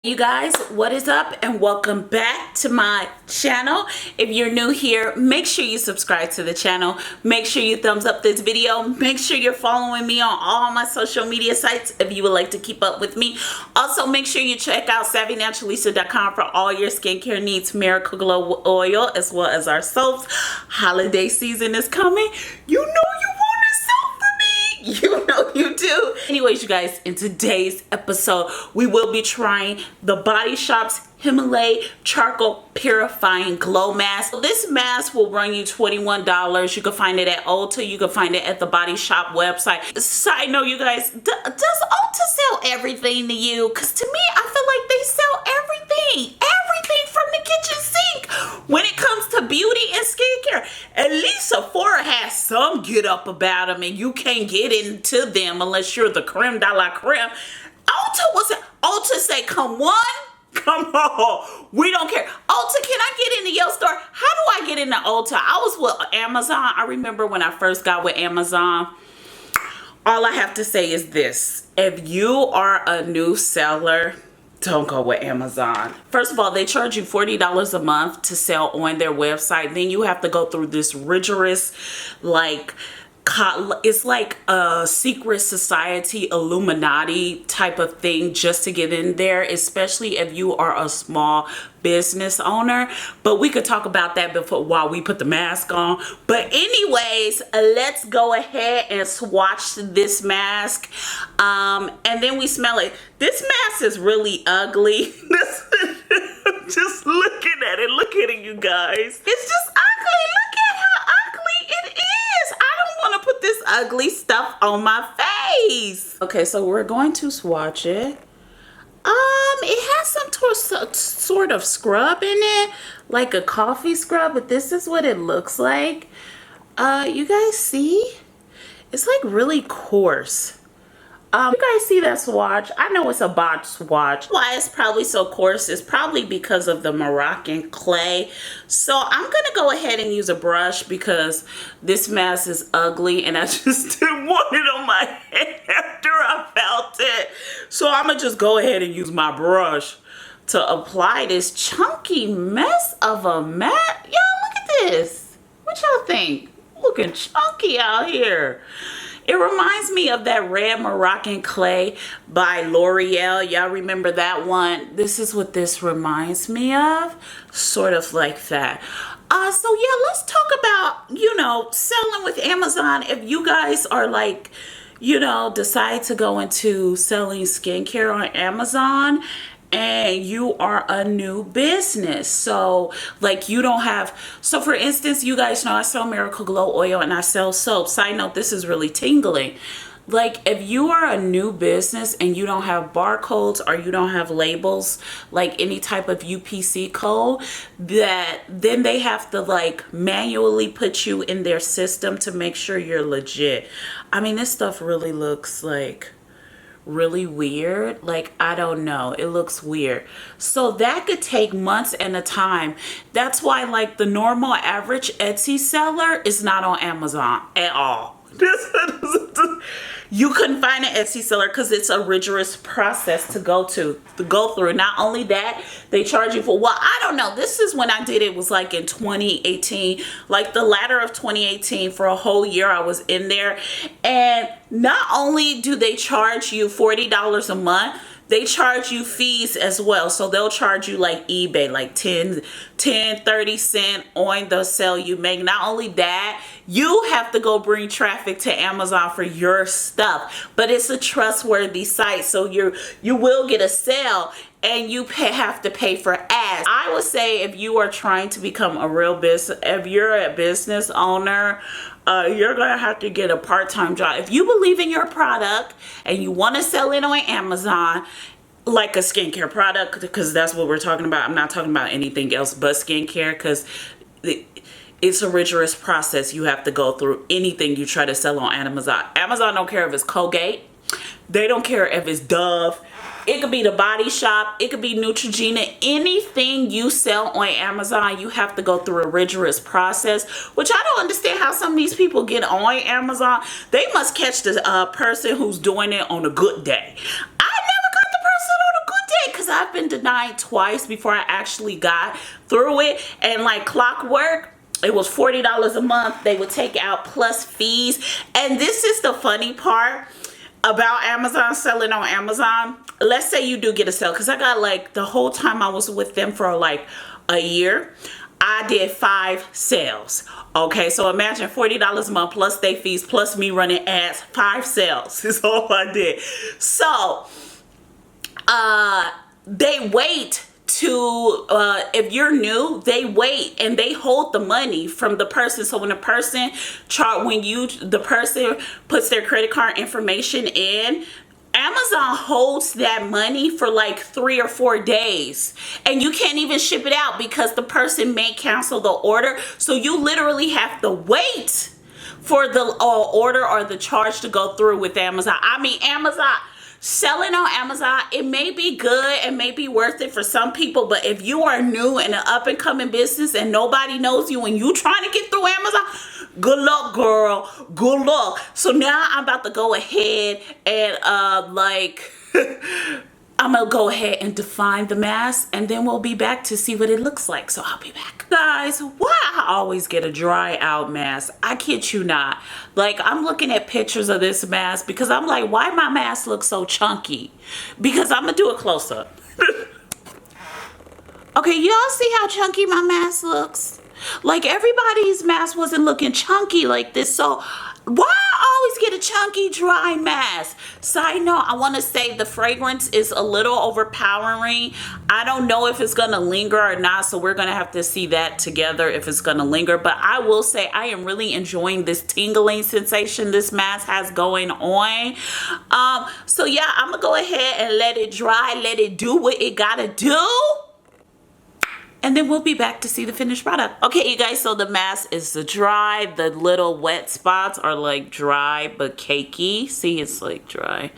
You guys, what is up and welcome back to my channel. If you're new here, make sure you subscribe to the channel. Make sure you thumbs up this video. Make sure you're following me on all my social media sites if you would like to keep up with me. Also, make sure you check out savvynaturalista.com for all your skincare needs, Miracle Glow oil, as well as our soaps. Holiday season is coming. You know you want a soap for me. You know you do. Anyways, you guys, in today's episode, we will be trying the Body Shop's Himalayan Charcoal Purifying Glow Mask. So this mask will run you $21. You can find it at Ulta. You can find it at the Body Shop website. Side note, you guys, does Ulta sell everything to you? Because to me, I feel like they sell everything. Everything from the kitchen sink. When it comes to beauty and skincare, at least Sephora has some get up about them and you can't get into them unless you're the creme de la creme. Ulta say, come on. Come on, we don't care. Ulta, can I get into your store? How do I get into Ulta? I was with Amazon. I remember when I first got with Amazon. All I have to say is this. If you are a new seller, don't go with Amazon. First of all, they charge you $40 a month to sell on their website. Then you have to go through this rigorous, it's like a secret society Illuminati type of thing just to get in there, especially if you are a small business owner. But we could talk about that while we put the mask on. But anyways, let's go ahead and swatch this mask, and then we smell it. This mask is really ugly. Just looking at it, look at it, you guys. It's just ugly. Look at how ugly it is. I don't want to put this ugly stuff on my face. Okay, so we're going to swatch it. It has some sort of scrub in it, like a coffee scrub, but this is what it looks like. You guys see? It's like really coarse. You guys see that swatch? I know it's a botched swatch. Why it's probably so coarse is probably because of the Moroccan clay. So I'm gonna go ahead and use a brush because this mask is ugly and I just didn't want it on my head after I felt it. So I'm gonna just go ahead and use my brush to apply this chunky mess of a mask. Y'all, look at this. What y'all think? Looking chunky out here. It reminds me of that red Moroccan clay by L'Oreal. Y'all remember that one? This is what this reminds me of. Sort of like that. So yeah, let's talk about, selling with Amazon. If you guys are like, decide to go into selling skincare on Amazon and you are a new business, so you don't have, so for instance, you guys know I sell Miracle Glow oil and I sell soap. Side note, this is really tingling. If you are a new business and you don't have barcodes or you don't have labels, like any type of UPC code, then they have to manually put you in their system to make sure you're legit. I mean, this stuff really looks really weird. I don't know, it looks weird. So that could take months and a time. That's why the normal average Etsy seller is not on Amazon at all. You couldn't find an Etsy seller because it's a rigorous process to go through. Not only that, they charge you for, I don't know, this is when I did it, was in 2018, the latter of 2018. For a whole year I was in there, and not only do they charge you $40 a month, they charge you fees as well. So they'll charge you like eBay, 30 cents on the sale you make. Not only that, you have to go bring traffic to Amazon for your stuff, but it's a trustworthy site, so you will get a sale and you have to pay for ads. I would say if you are trying to become a real business, if you're a business owner, you're gonna have to get a part-time job. If you believe in your product and you want to sell it on Amazon, like a skincare product, because that's what we're talking about. I'm not talking about anything else but skincare, because it's a rigorous process you have to go through. Anything you try to sell on Amazon. Amazon don't care if it's Colgate. They don't care if it's Dove. It could be the Body Shop. It could be Neutrogena. Anything you sell on Amazon, you have to go through a rigorous process, which I don't understand how some of these people get on Amazon. They must catch the person who's doing it on a good day. I never got the person on a good day because I've been denied twice before I actually got through it. And like clockwork, it was $40 a month. They would take out plus fees. And this is the funny part about Amazon, selling on Amazon. Let's say you do get a sale, because I got like the whole time I was with them for like a year, I did 5 sales. Okay, so imagine $40 a month plus they fees plus me running ads. 5 sales is all I did. So they wait to if you're new, they wait and they hold the money from the person. So when the person the person puts their credit card information in, Amazon holds that money for like 3 or 4 days, and you can't even ship it out because the person may cancel the order. So you literally have to wait for the order or the charge to go through with Amazon. I mean, Amazon, selling on Amazon, it may be good and may be worth it for some people, but if you are new in an up and coming business and nobody knows you and you trying to get through Amazon, good luck, girl. Good luck. So now I'm about to go ahead and I'm gonna go ahead and define the mask, and then we'll be back to see what it looks like. So I'll be back. Guys, why I always get a dry out mask? I kid you not. Like, I'm looking at pictures of this mask because I'm like, why my mask looks so chunky? Because I'm gonna do a close-up. Okay, y'all see how chunky my mask looks? Like, everybody's mask wasn't looking chunky like this. So why I always get a chunky dry mask? Side note, I want to say the fragrance is a little overpowering. I don't know if it's going to linger or not, so we're going to have to see that together if it's going to linger. But I will say I am really enjoying this tingling sensation this mask has going on. So yeah, I'm going to go ahead and let it dry, let it do what it got to do. And then we'll be back to see the finished product. Okay, you guys, so the mask is dry. The little wet spots are like dry but cakey. See, it's like dry.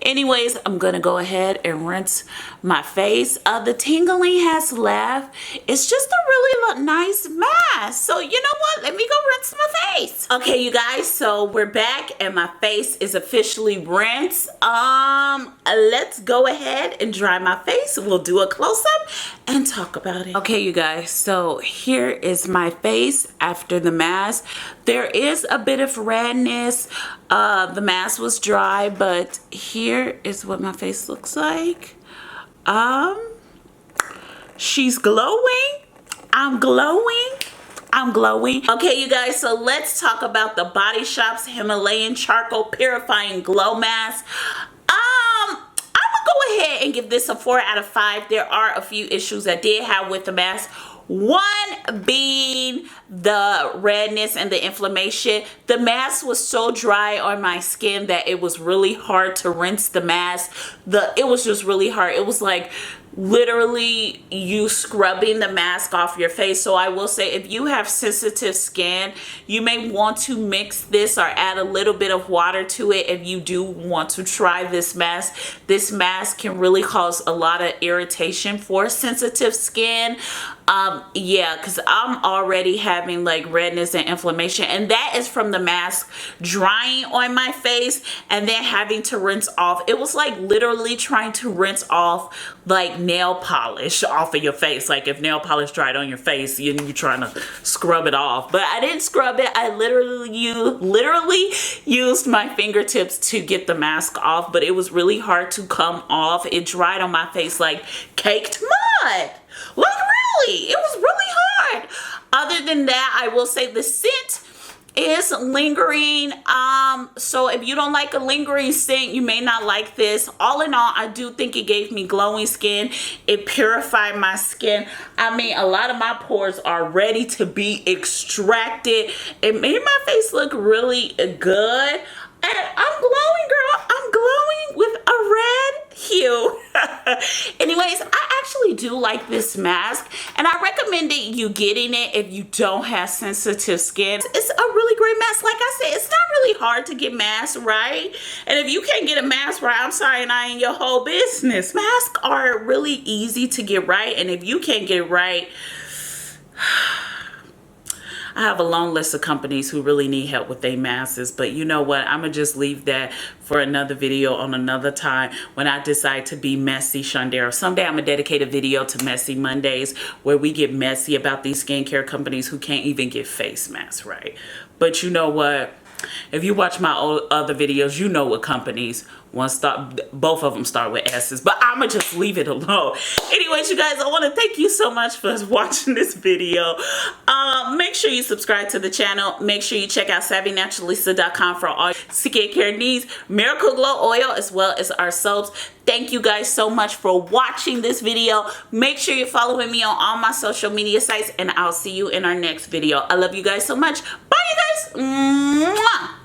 Anyways, I'm gonna go ahead and rinse my face. The tingling has left. It's just a really nice mask. So you know what? Let me go rinse my face. Okay, you guys, so we're back and my face is officially rinsed. Let's go ahead and dry my face. We'll do a close-up and talk about it. Okay, you guys, so here is my face after the mask. There is a bit of redness. The mask was dry, but here is what my face looks like. She's glowing. I'm glowing. I'm glowing. Okay, you guys, so let's talk about the Body Shop's Himalayan Charcoal Purifying Glow Mask. Go ahead and give this a 4 out of 5. There are a few issues I did have with the mask. One being the redness and the inflammation. The mask was so dry on my skin that it was really hard to rinse the mask. It was just really hard. It was like literally you scrubbing the mask off your face. So I will say, if you have sensitive skin, you may want to mix this or add a little bit of water to it if you do want to try this mask. This mask can really cause a lot of irritation for sensitive skin. Yeah, because I'm already having like redness and inflammation, and that is from the mask drying on my face and then having to rinse off. It was like literally trying to rinse off like nail polish off of your face. Like if nail polish dried on your face, you're trying to scrub it off. But I didn't scrub it. I literally used my fingertips to get the mask off, but it was really hard to come off. It dried on my face like caked mud. Like really, it was really hard. Other than that, I will say the scent is lingering. So if you don't like a lingering scent, you may not like this. All in all, I do think it gave me glowing skin. It purified my skin. I mean, a lot of my pores are ready to be extracted. It made my face look really good. And I'm glowing, girl. I'm glowing with a red hue. Anyways, I actually do like this mask, and I recommend you getting it if you don't have sensitive skin. It's a really great mask. Like I said, it's not really hard to get masks right. And if you can't get a mask right, I'm sorry, and I ain't your whole business. Masks are really easy to get right, and if you can't get it right, I have a long list of companies who really need help with their masses, but you know what? I'm gonna just leave that for another video on another time when I decide to be messy Shondera. Someday I'm gonna dedicate a video to Messy Mondays where we get messy about these skincare companies who can't even get face masks right. But you know what? If you watch my other videos, you know what companies. Both of them start with S's, but I'ma just leave it alone. Anyways, you guys, I want to thank you so much for watching this video. Make sure you subscribe to the channel. Make sure you check out SavvyNaturalista.com for all skincare needs, Miracle Glow oil, as well as our soaps. Thank you guys so much for watching this video. Make sure you're following me on all my social media sites, and I'll see you in our next video. I love you guys so much. Bye, you guys. Mwah!